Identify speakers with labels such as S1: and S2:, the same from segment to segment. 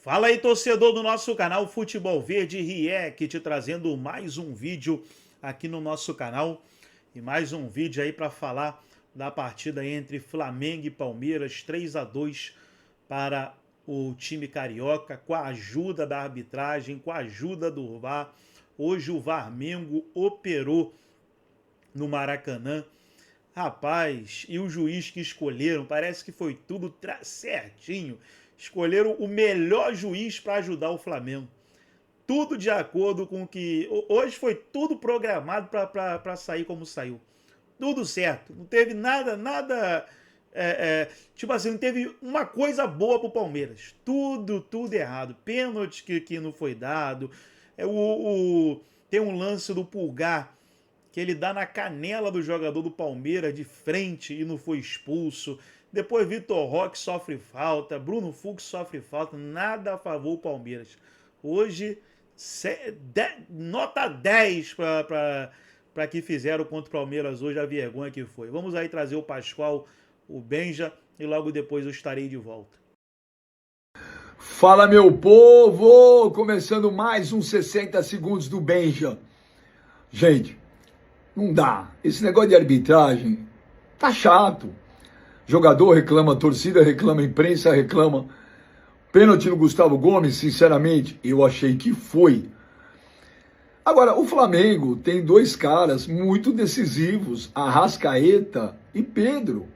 S1: Fala aí, torcedor do nosso canal Futebol Verde React, trazendo mais um vídeo aqui no nosso canal. E mais um vídeo aí para falar da partida entre Flamengo e Palmeiras, 3-2 para o time carioca, com a ajuda da arbitragem, com a ajuda do VAR. Hoje o Varmengo operou no Maracanã. Rapaz, e o juiz que escolheram, parece que foi tudo certinho. Escolheram o melhor juiz para ajudar o Flamengo. Tudo de acordo com o que... Hoje foi tudo programado para sair como saiu. Tudo certo. Não teve nada... tipo assim, não teve uma coisa boa pro Palmeiras. Tudo errado. Pênalti que não foi dado. Tem um lance do Pulgar que ele dá na canela do jogador do Palmeiras de frente e não foi expulso. Depois Vitor Roque sofre falta, Bruno Fux sofre falta, nada a favor do Palmeiras. Hoje, nota 10 para que fizeram contra o Palmeiras hoje, a vergonha que foi. Vamos aí trazer o Pascoal, o Benja, e logo depois eu estarei de volta.
S2: Fala, meu povo! Começando mais uns 60 segundos do Benja. Gente, não dá. Esse negócio de arbitragem tá chato. Jogador reclama, torcida reclama, imprensa reclama. Pênalti no Gustavo Gomes, sinceramente, eu achei que foi. Agora, o Flamengo tem dois caras muito decisivos, Arrascaeta e Pedro.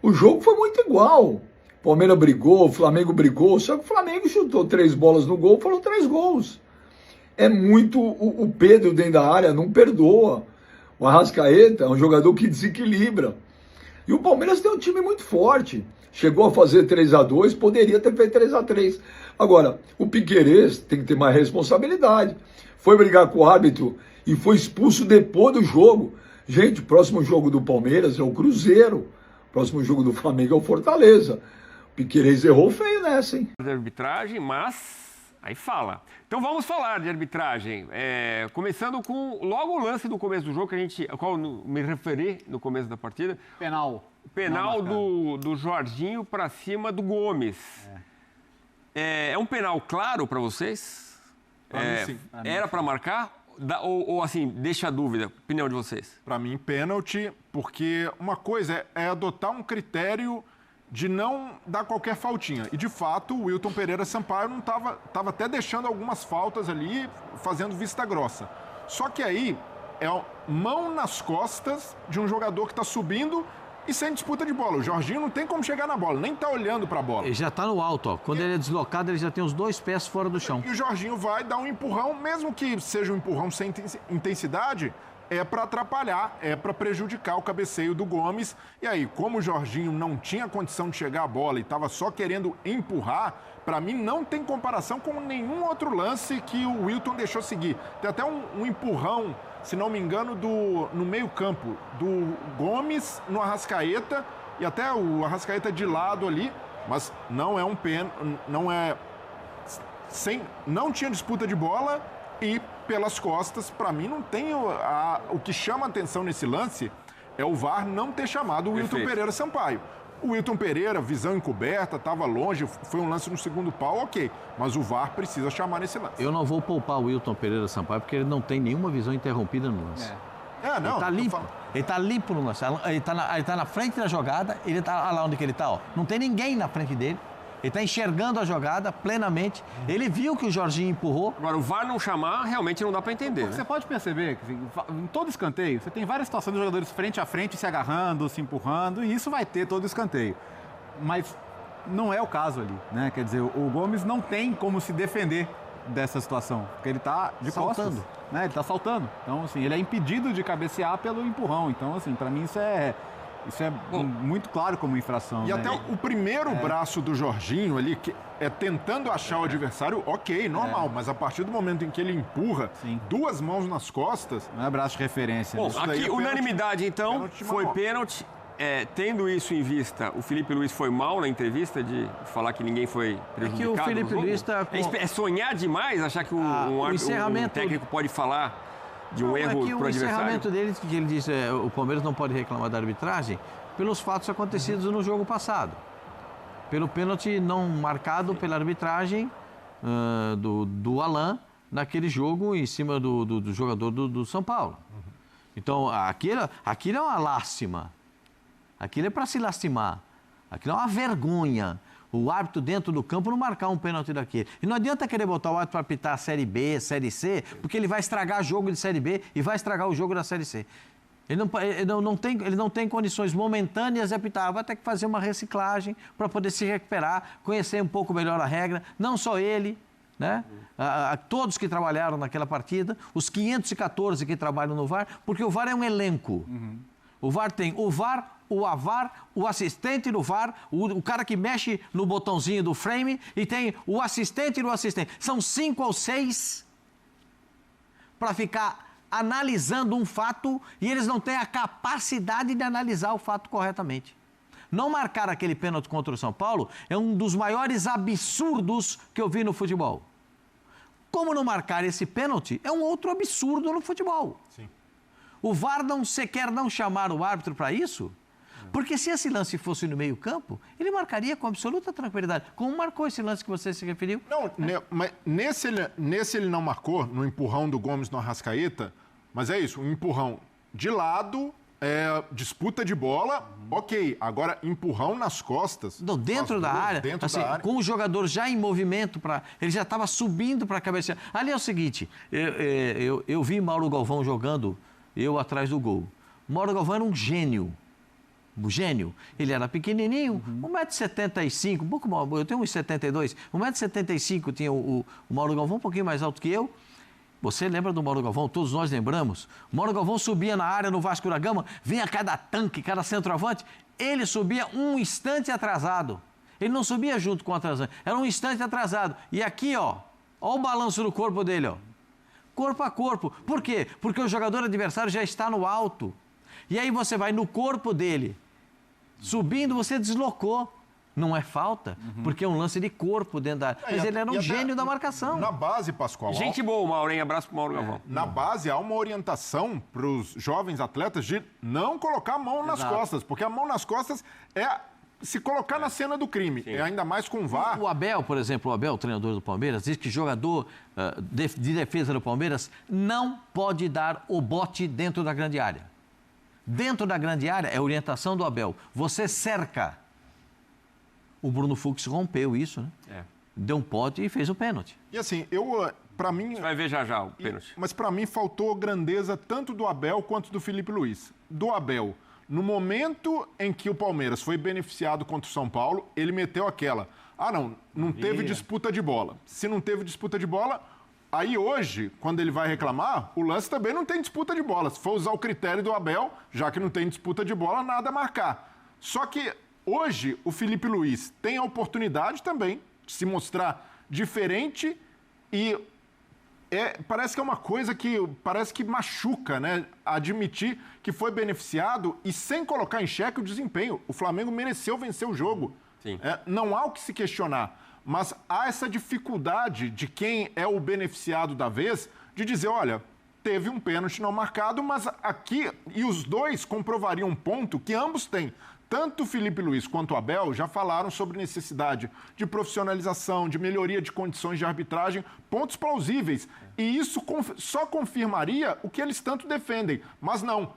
S2: O jogo foi muito igual. Palmeiras brigou, o Flamengo brigou, só que o Flamengo chutou 3 bolas no gol, foram 3 gols. É muito o Pedro dentro da área, não perdoa. O Arrascaeta é um jogador que desequilibra. E o Palmeiras tem um time muito forte. Chegou a fazer 3-2, poderia ter feito 3-3. Agora, o Piquerez tem que ter mais responsabilidade. Foi brigar com o árbitro e foi expulso depois do jogo. Gente, o próximo jogo do Palmeiras é o Cruzeiro. O próximo jogo do Flamengo é o Fortaleza. O Piquerez errou feio nessa, hein?
S3: De arbitragem, mas aí fala. Então vamos falar de arbitragem. Começando com logo o lance do começo do jogo, ao qual me referi no começo da partida. Penal do Jorginho para cima do Gomes. É um penal claro para vocês?
S4: Pra mim, sim.
S3: Era para marcar? Ou assim, deixa a dúvida, opinião de vocês?
S4: Para mim, pênalti, porque uma coisa é adotar um critério de não dar qualquer faltinha. E, de fato, o Wilton Pereira Sampaio não estava até deixando algumas faltas ali, fazendo vista grossa. Só que aí é mão nas costas de um jogador que está subindo e sem disputa de bola. O Jorginho não tem como chegar na bola, nem está olhando para a bola.
S5: Ele já está no alto, ó. Quando ele é deslocado, ele já tem os 2 pés fora do chão.
S4: E o Jorginho vai dar um empurrão, mesmo que seja um empurrão sem intensidade, é para atrapalhar, é para prejudicar o cabeceio do Gomes. E aí, como o Jorginho não tinha condição de chegar à bola e estava só querendo empurrar, para mim não tem comparação com nenhum outro lance que o Wilton deixou seguir. Tem até um empurrão, se não me engano, no meio-campo, do Gomes no Arrascaeta, e até o Arrascaeta de lado ali, mas não é um pênalti, não tinha disputa de bola e pelas costas. Para mim não tem o que chama a atenção nesse lance é o VAR não ter chamado o Wilton Pereira Sampaio. O Wilton Pereira, visão encoberta, estava longe, foi um lance no segundo pau, ok. Mas o VAR precisa chamar nesse lance.
S5: Eu não vou poupar o Wilton Pereira Sampaio porque ele não tem nenhuma visão interrompida no lance.
S4: Não.
S5: Ele tá limpo. Ele tá limpo no lance. Ele tá na frente da jogada, ele tá lá onde que ele tá, ó. Não tem ninguém na frente dele. Ele está enxergando a jogada plenamente. Ele viu que o Jorginho empurrou.
S3: Agora, o VAR não chamar, realmente não dá para entender.
S6: Você pode perceber que em todo escanteio, você tem várias situações de jogadores frente a frente, se agarrando, se empurrando, e isso vai ter todo escanteio. Mas não é o caso ali, né? Quer dizer, o Gomes não tem como se defender dessa situação, porque ele está de costas, né? Ele está saltando. Então, assim, ele é impedido de cabecear pelo empurrão. Então, assim, para mim isso é muito claro como infração.
S4: E
S6: né?
S4: até o primeiro braço do Jorginho ali, que é tentando achar o adversário, ok, normal. Mas a partir do momento em que ele empurra, 2 mãos nas costas...
S6: Não é braço de referência.
S3: Bom,
S6: né?
S3: aqui unanimidade, então, foi pênalti. Tendo isso em vista, o Felipe Luiz foi mal na entrevista de falar que ninguém foi prejudicado.
S5: É que o Felipe Luiz está...
S3: É sonhar demais achar que um técnico pode falar de um erro para o adversário?
S5: O encerramento dele, que ele disse, o Palmeiras não pode reclamar da arbitragem pelos fatos acontecidos no jogo passado. Pelo pênalti não marcado pela arbitragem do Alain naquele jogo em cima do jogador do São Paulo. Então, aquilo é uma lástima. Aquilo é para se lastimar. Aquilo é uma vergonha. O árbitro dentro do campo não marcar um pênalti daquele. E não adianta querer botar o árbitro para apitar a Série B, Série C, porque ele vai estragar o jogo de Série B e vai estragar o jogo da Série C. Ele não tem condições momentâneas de apitar. Vai ter que fazer uma reciclagem para poder se recuperar, conhecer um pouco melhor a regra. Não só ele, né? Todos que trabalharam naquela partida, os 514 que trabalham no VAR, porque o VAR é um elenco. O VAR tem o VAR, o AVAR, o assistente do VAR, o cara que mexe no botãozinho do frame e tem o assistente do assistente. São 5 ou 6 para ficar analisando um fato e eles não têm a capacidade de analisar o fato corretamente. Não marcar aquele pênalti contra o São Paulo é um dos maiores absurdos que eu vi no futebol. Como não marcar esse pênalti é um outro absurdo no futebol.
S4: Sim.
S5: O VAR quer não chamar o árbitro para isso, porque se esse lance fosse no meio-campo, ele marcaria com absoluta tranquilidade. Como marcou esse lance que você se referiu?
S4: Não, mas nesse ele não marcou, no empurrão do Gomes no Arrascaeta, mas é isso, um empurrão de lado, disputa de bola, ok. Agora, empurrão nas costas.
S5: Dentro da área, com o jogador já em movimento, ele já estava subindo para a cabeça. Ali é o seguinte, eu vi Mauro Galvão jogando, eu atrás do gol. Mauro Galvão era um gênio. Gênio. Ele era pequenininho, 1,75 m, um pouco mal, eu tenho 1,72 m, 1,75 m tinha o Mauro Galvão, um pouquinho mais alto que eu. Você lembra do Mauro Galvão? Todos nós lembramos. O Mauro Galvão subia na área no Vasco da Gama, vinha cada tanque, cada centroavante, ele subia um instante atrasado. Ele não subia junto com o atrasado, era um instante atrasado. E aqui, ó o balanço do corpo dele, ó. Corpo a corpo. Por quê? Porque o jogador adversário já está no alto. E aí você vai no corpo dele. Subindo, você deslocou. Não é falta, porque é um lance de corpo dentro da área. Mas ele era um gênio da marcação.
S4: Na base, Pascoal...
S3: Gente boa, o Mauro, hein? Abraço pro Mauro Galvão.
S4: Na base, há uma orientação para os jovens atletas de não colocar a mão nas costas, porque a mão nas costas é se colocar na cena do crime. Sim. É ainda mais com o VAR.
S5: O Abel, por exemplo, o treinador do Palmeiras, diz que jogador de defesa do Palmeiras não pode dar o bote dentro da grande área. Dentro da grande área é a orientação do Abel. Você cerca. O Bruno Fux rompeu isso, né? Deu um pote e fez o pênalti.
S4: E assim, para mim...
S3: Você vai ver já o pênalti.
S4: Mas para mim faltou grandeza tanto do Abel quanto do Felipe Luiz. Do Abel, no momento em que o Palmeiras foi beneficiado contra o São Paulo, ele meteu aquela... não teve disputa de bola. Se não teve disputa de bola... Aí hoje, quando ele vai reclamar, o lance também não tem disputa de bola. Se for usar o critério do Abel, já que não tem disputa de bola, nada a marcar. Só que hoje o Felipe Luiz tem a oportunidade também de se mostrar diferente e parece que é uma coisa que parece que machuca, né? Admitir que foi beneficiado e sem colocar em xeque o desempenho. O Flamengo mereceu vencer o jogo.
S3: Sim.
S4: Não há o que se questionar. Mas há essa dificuldade de quem é o beneficiado da vez de dizer, olha, teve um pênalti não marcado, mas aqui... E os dois comprovariam um ponto que ambos têm. Tanto o Felipe Luiz quanto o Abel já falaram sobre necessidade de profissionalização, de melhoria de condições de arbitragem, pontos plausíveis. E isso só confirmaria o que eles tanto defendem. Mas não,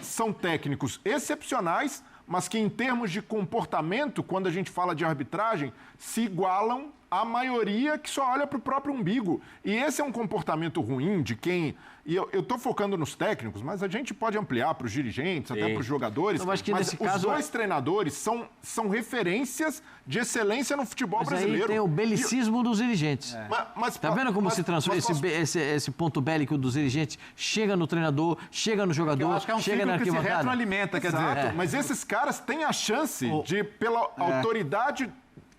S4: são técnicos excepcionais, mas que em termos de comportamento, quando a gente fala de arbitragem, se igualam à maioria que só olha para o próprio umbigo. E esse é um comportamento ruim de quem... E eu estou focando nos técnicos, mas a gente pode ampliar para os dirigentes, até para os jogadores.
S5: Eu acho que
S4: mas
S5: nesse caso...
S4: os dois treinadores são referências de excelência no futebol brasileiro.
S5: Aí tem o belicismo dos dirigentes.
S4: Mas,
S5: tá vendo como se transforma esse ponto bélico dos dirigentes? Chega no treinador, chega no jogador,
S6: eu acho que é um
S5: chega na arquibancada.
S6: Que se retroalimenta, quer dizer.
S4: Mas esses caras têm a chance de, pela autoridade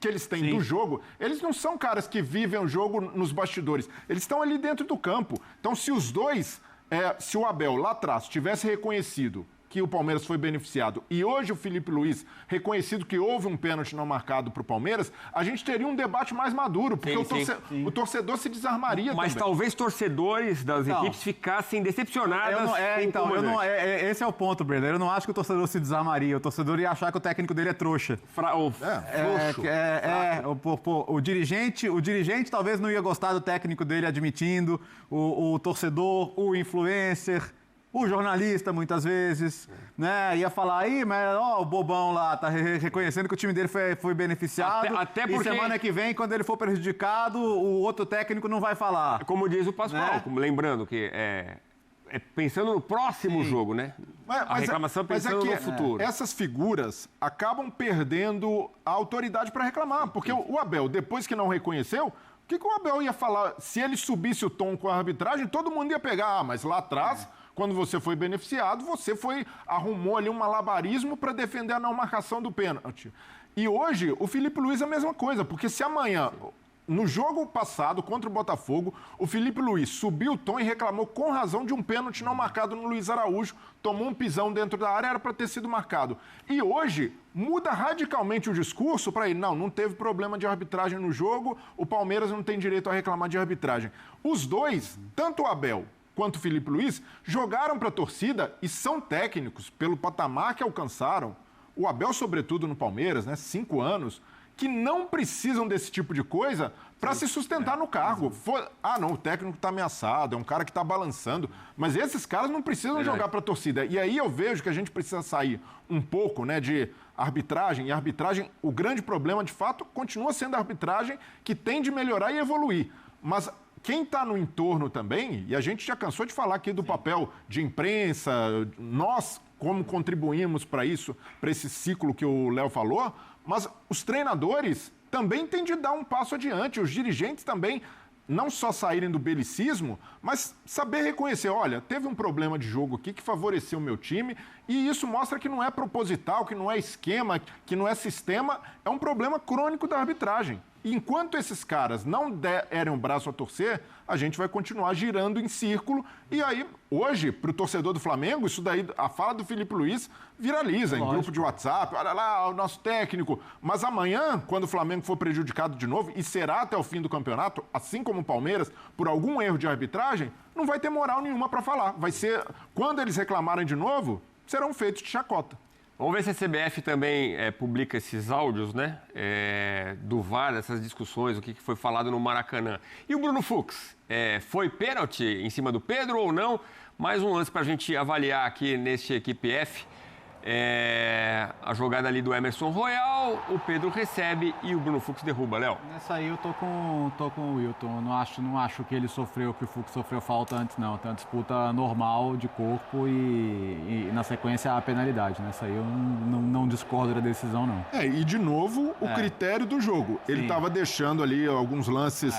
S4: que eles têm do jogo, eles não são caras que vivem o jogo nos bastidores. Eles estão ali dentro do campo. Então, se os dois, se o Abel lá atrás tivesse reconhecido que o Palmeiras foi beneficiado, e hoje o Felipe Luiz, reconhecido que houve um pênalti não marcado para o Palmeiras, a gente teria um debate mais maduro, porque o torcedor se desarmaria
S3: Mas
S4: também.
S3: talvez torcedores das equipes ficassem decepcionados.
S6: Esse é o ponto, Breno. Eu não acho que o torcedor se desarmaria. O torcedor ia achar que o técnico dele é trouxa. O dirigente talvez não ia gostar do técnico dele admitindo, o torcedor, o influencer, o jornalista, muitas vezes, né? Ia falar aí, mas o bobão lá tá reconhecendo que o time dele foi beneficiado.
S3: Até porque...
S6: E semana que vem, quando ele for prejudicado, o outro técnico não vai falar.
S3: Como diz o Pascoal,
S6: Né?
S3: lembrando que pensando no próximo jogo, né? A reclamação pensando no futuro.
S4: Essas figuras acabam perdendo a autoridade para reclamar, porque o Abel, depois que não reconheceu, o que o Abel ia falar? Se ele subisse o tom com a arbitragem, todo mundo ia pegar, mas lá atrás... Quando você foi beneficiado, você arrumou ali um malabarismo para defender a não marcação do pênalti. E hoje, o Felipe Luiz é a mesma coisa, porque se amanhã, no jogo passado contra o Botafogo, o Felipe Luiz subiu o tom e reclamou com razão de um pênalti não marcado no Luiz Araújo, tomou um pisão dentro da área, era para ter sido marcado. E hoje, muda radicalmente o discurso para ele, não teve problema de arbitragem no jogo, o Palmeiras não tem direito a reclamar de arbitragem. Os dois, tanto o Abel quanto o Felipe Luiz, jogaram para a torcida e são técnicos pelo patamar que alcançaram. O Abel, sobretudo no Palmeiras, né, 5 anos, que não precisam desse tipo de coisa para se sustentar no cargo. O técnico está ameaçado, é um cara que está balançando, mas esses caras não precisam jogar para a torcida. E aí eu vejo que a gente precisa sair um pouco, né, de arbitragem, e arbitragem, o grande problema, de fato, continua sendo a arbitragem, que tem de melhorar e evoluir. Mas quem está no entorno também, e a gente já cansou de falar aqui do papel de imprensa, nós como contribuímos para isso, para esse ciclo que o Léo falou, mas os treinadores também têm de dar um passo adiante, os dirigentes também, não só saírem do belicismo, mas saber reconhecer, olha, teve um problema de jogo aqui que favoreceu o meu time, e isso mostra que não é proposital, que não é esquema, que não é sistema, é um problema crônico da arbitragem. E enquanto esses caras não derem o braço a torcer, a gente vai continuar girando em círculo. E aí, hoje, para o torcedor do Flamengo, isso daí, a fala do Felipe Luiz viraliza em grupo de WhatsApp. Olha lá, o nosso técnico. Mas amanhã, quando o Flamengo for prejudicado de novo, e será até o fim do campeonato, assim como o Palmeiras, por algum erro de arbitragem, não vai ter moral nenhuma para falar. Vai ser, quando eles reclamarem de novo, serão feitos de chacota.
S3: Vamos ver se a CBF também publica esses áudios, né? Do VAR, dessas discussões, o que foi falado no Maracanã. E o Bruno Fux, foi pênalti em cima do Pedro ou não? Mais um lance para a gente avaliar aqui neste Equipe F. A jogada ali do Emerson Royal, o Pedro recebe e o Bruno Fux derruba, Léo.
S6: Nessa aí eu tô com o Wilton. Não acho que ele sofreu, que o Fux sofreu falta antes, não. Tem uma disputa normal de corpo e na sequência a penalidade. Nessa aí eu não discordo da decisão, não.
S4: E de novo o critério do jogo. Ele estava deixando ali alguns lances,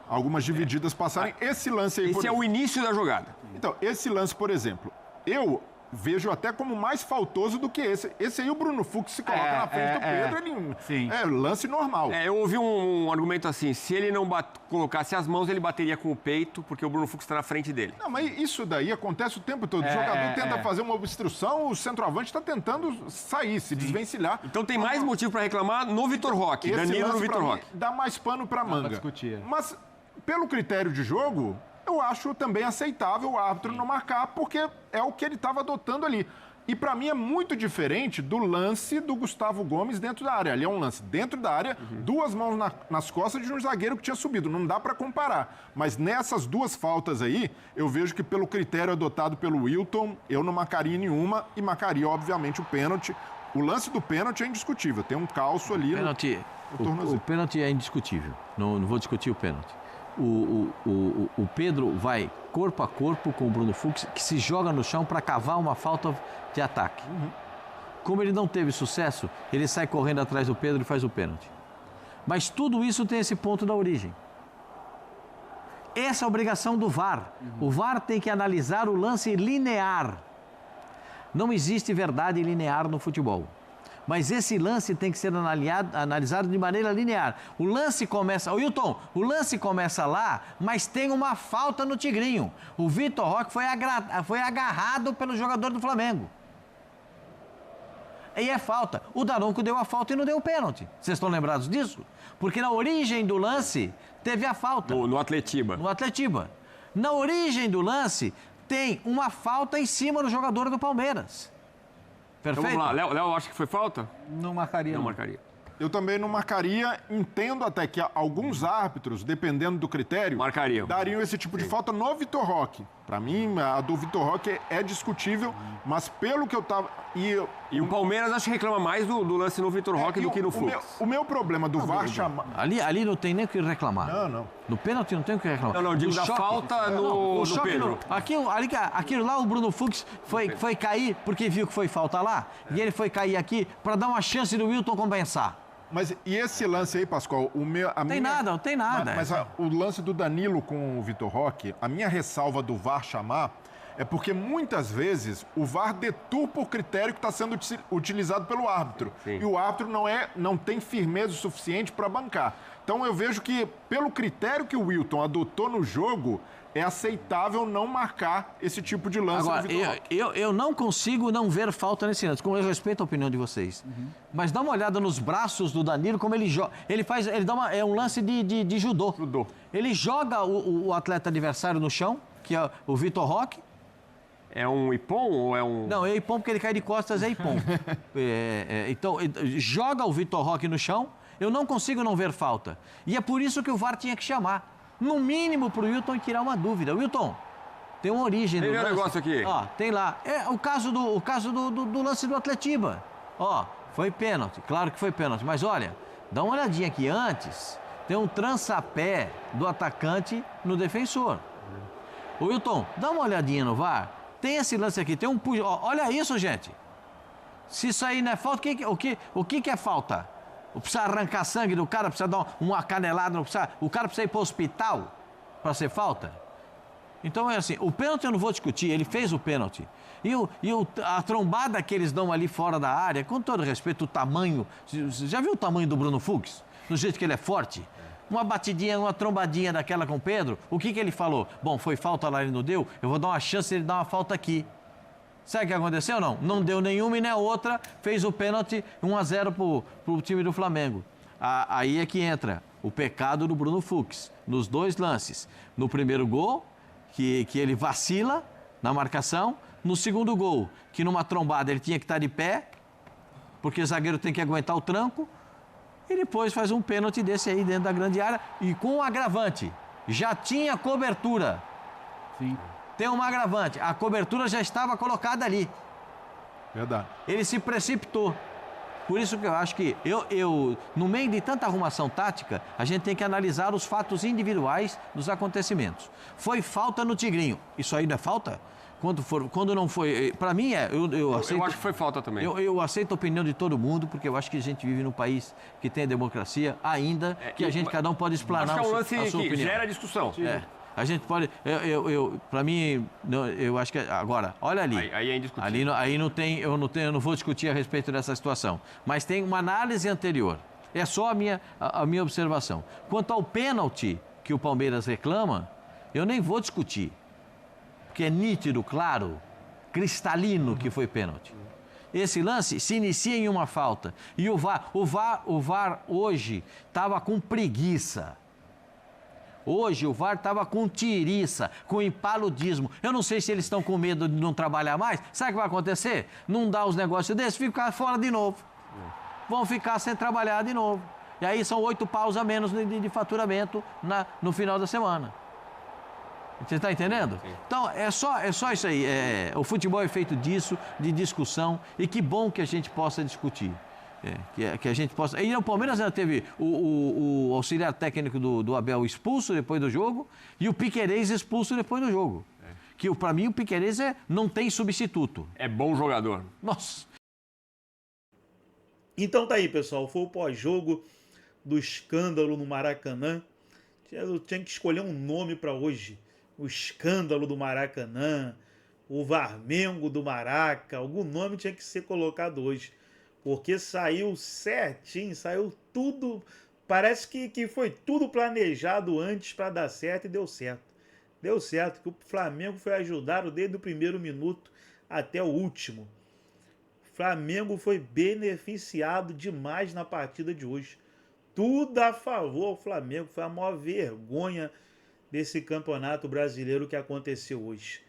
S4: algumas divididas passarem. Esse lance aí...
S3: Esse é o início da jogada.
S4: Então, esse lance, por exemplo, eu vejo até como mais faltoso do que esse. Esse aí o Bruno Fux se coloca na frente do Pedro, é lance normal.
S3: Eu ouvi um argumento assim, se ele não colocasse as mãos, ele bateria com o peito, porque o Bruno Fux está na frente dele.
S4: Não, mas isso daí acontece o tempo todo. O jogador tenta fazer uma obstrução, o centroavante está tentando sair, se desvencilhar.
S3: Então tem mais motivo para reclamar no Vitor Roque, Danilo no Vitor Roque.
S4: Dá mais pano para manga. Mas, pelo critério de jogo, eu acho também aceitável o árbitro não marcar, porque é o que ele estava adotando ali. E para mim é muito diferente do lance do Gustavo Gomes dentro da área. Ali é um lance dentro da área, duas mãos nas costas de um zagueiro que tinha subido. Não dá para comparar. Mas nessas duas faltas aí, eu vejo que pelo critério adotado pelo Wilton, eu não marcaria nenhuma e marcaria, obviamente, o pênalti. O lance do pênalti é indiscutível. Tem um calço ali
S5: o pênalti é indiscutível. Não vou discutir o pênalti. O Pedro vai corpo a corpo com o Bruno Fux, que se joga no chão para cavar uma falta de ataque. Como ele não teve sucesso, ele sai correndo atrás do Pedro e faz o pênalti. Mas tudo isso tem esse ponto da origem. Essa é a obrigação do VAR. O VAR tem que analisar o lance linear. Não existe verdade linear no futebol. Mas esse lance tem que ser analisado de maneira linear. O lance começa... Wilton, o lance começa lá, mas tem uma falta no Tigrinho. O Vitor Roque foi agarrado pelo jogador do Flamengo. E é falta. O Daronco deu a falta e não deu o pênalti. Vocês estão lembrados disso? Porque na origem do lance teve a falta.
S3: No Atletiba.
S5: No Atletiba. Na origem do lance tem uma falta em cima do jogador do Palmeiras. Perfeito?
S3: Então vamos lá. Léo acha que foi falta?
S6: Não marcaria.
S3: Não marcaria.
S4: Eu também não marcaria, entendo até que alguns árbitros, dependendo do critério,
S3: Marcariam.
S4: dariam esse tipo de falta no Vitor Roque. Para mim, a do Vitor Roque é discutível, mas pelo que eu tava...
S3: E o Palmeiras acho que reclama mais do lance no Vitor Roque do que no Fux.
S4: O meu problema do VAR chamar...
S5: Ali não tem nem o que reclamar.
S4: Não.
S5: No pênalti não tem o que reclamar.
S3: Não, digo
S5: O
S3: da
S5: choque-
S3: falta no
S5: choque
S3: Pedro.
S5: Aquilo lá, o Bruno Fux foi cair porque viu que foi falta lá. E ele foi cair aqui para dar uma chance do Wilton compensar.
S4: Mas e esse lance aí, Pascoal?
S5: Não tem nada.
S4: Mas o lance do Danilo com o Vitor Roque, a minha ressalva do VAR chamar é porque muitas vezes o VAR deturpa o critério que está sendo utilizado pelo árbitro.
S3: Sim.
S4: E o árbitro não tem firmeza o suficiente para bancar. Então eu vejo que, pelo critério que o Wilton adotou no jogo, é aceitável não marcar esse tipo de lance
S5: Agora,
S4: no Vitor Roque.
S5: eu não consigo não ver falta nesse lance, com respeito à opinião de vocês. Mas dá uma olhada nos braços do Danilo, como ele joga. É um lance de judô.
S4: Judô.
S5: Ele joga o atleta adversário no chão, que é o Vitor Roque.
S3: É um Ipom ou é um...
S5: Não, é Ipom porque ele cai de costas, é Ipom. Então, joga o Vitor Roque no chão, eu não consigo não ver falta. E é por isso que o VAR tinha que chamar. No mínimo para o Wilton tirar uma dúvida. Wilton, tem uma origem
S3: Tem
S5: do
S3: um
S5: lance.
S3: negócio aqui.
S5: Ó, tem lá. É o caso do lance do Atletiba. Ó, foi pênalti. Claro que foi pênalti. Mas olha, dá uma olhadinha aqui antes. Tem um trançapé do atacante no defensor. Ô Wilton, dá uma olhadinha no VAR. Tem esse lance aqui, tem um puxo. Olha isso, gente. Se isso aí não é falta, o que é falta? Precisa arrancar sangue do cara, precisa dar uma canelada, o cara precisa ir para o hospital para ser falta? Então é assim, o pênalti eu não vou discutir, ele fez o pênalti. A trombada que eles dão ali fora da área, com todo respeito, o tamanho. Você já viu o tamanho do Bruno Fux? Do jeito que ele é forte? Uma batidinha, uma trombadinha daquela com o Pedro, o que ele falou? Bom, foi falta lá, ele não deu, eu vou dar uma chance de ele dar uma falta aqui. Sabe o que aconteceu? Não deu nenhuma e nem a outra, fez o pênalti 1-0 pro time do Flamengo. Aí é que entra o pecado do Bruno Fux, nos dois lances. No primeiro gol, que ele vacila na marcação. No segundo gol, que numa trombada ele tinha que estar de pé, porque o zagueiro tem que aguentar o tranco. E depois faz um pênalti desse aí dentro da grande área e com um agravante. Já tinha cobertura.
S6: Sim.
S5: Tem um agravante. A cobertura já estava colocada ali.
S4: Verdade.
S5: Ele se precipitou. Por isso que eu acho que no meio de tanta arrumação tática, a gente tem que analisar os fatos individuais dos acontecimentos. Foi falta no Tigrinho. Isso aí não é falta? Quando não foi... Para mim, eu aceito...
S3: Eu acho que foi falta também.
S5: Eu aceito a opinião de todo mundo, porque eu acho que a gente vive num país que tem democracia, ainda que a gente, cada um pode explanar
S3: acho que é um
S5: a
S3: lance
S5: sua
S3: que
S5: opinião.
S3: gera discussão.
S5: A gente pode... Para mim, eu acho que... Agora, olha ali.
S3: Aí é indiscutível.
S5: Aí não tem... Eu não vou discutir a respeito dessa situação. Mas tem uma análise anterior. É só a minha observação. Quanto ao pênalti que o Palmeiras reclama, eu nem vou discutir. Porque é nítido, claro, cristalino que foi pênalti. Esse lance se inicia em uma falta. E o VAR hoje estava com preguiça. Hoje o VAR estava com tiriça, com impaludismo. Eu não sei se eles estão com medo de não trabalhar mais. Sabe o que vai acontecer? Não dá os negócios desses, ficar fora de novo. Vão ficar sem trabalhar de novo. E aí são 8 paus a menos de faturamento no final da semana. Você está entendendo? Sim. Então, é só isso aí. O futebol é feito disso, de discussão, e que bom que a gente possa discutir. Que a gente possa... E o Palmeiras ainda teve o auxiliar técnico do Abel expulso depois do jogo e o Piquerez expulso depois do jogo. Que, para mim, o Piquerez não tem substituto.
S3: É bom jogador.
S5: Nossa!
S1: Então tá aí, pessoal. Foi o pós-jogo do escândalo no Maracanã. Eu tinha que escolher um nome para hoje. O escândalo do Maracanã, o Varmengo do Maraca, algum nome tinha que ser colocado hoje, porque saiu certinho, saiu tudo, parece que foi tudo planejado antes para dar certo e deu certo. Deu certo, que o Flamengo foi ajudado desde o primeiro minuto até o último. Flamengo foi beneficiado demais na partida de hoje. Tudo a favor ao Flamengo. Foi a maior vergonha desse campeonato brasileiro que aconteceu hoje.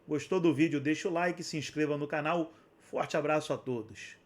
S1: Gostou do vídeo? Deixa o like, se inscreva no canal. Forte abraço a todos.